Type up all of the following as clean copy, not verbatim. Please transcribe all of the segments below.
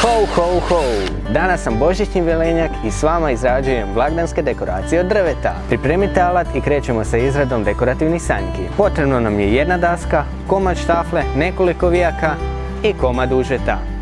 Ho, ho, ho! Danas sam Božićni Velenjak i s vama izrađujem blagdanske dekoracije od drveta. Pripremite alat i krećemo sa izradom dekorativnih sanjki. Potrebno nam je jedna daska, komad štafle, nekoliko vijaka i komad užeta.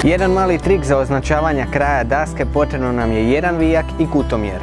Jedan mali trik za označavanje kraja daske, potrebno nam je jedan vijak i kutomjer.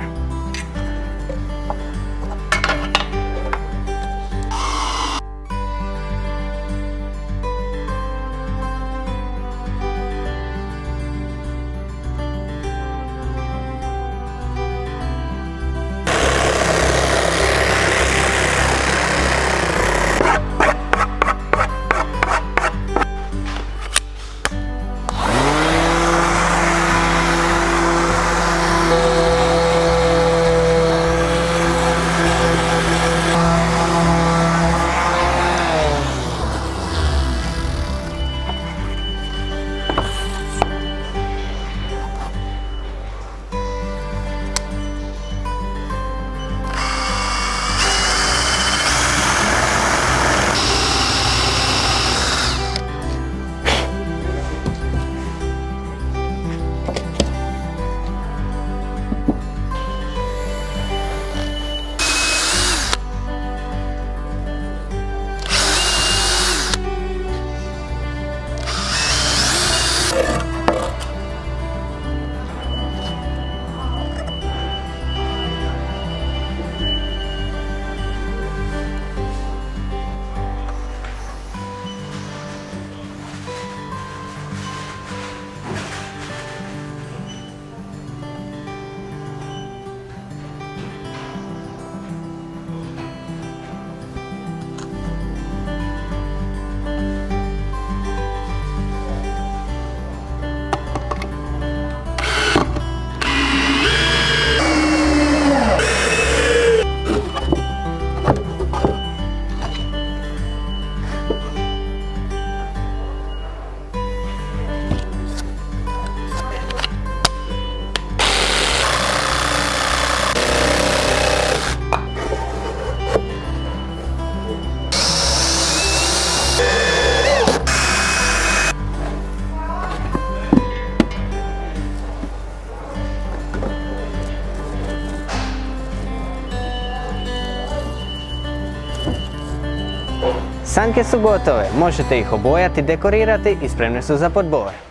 Sanjke su gotove, možete ih obojati, dekorirati i spremne su za podbor.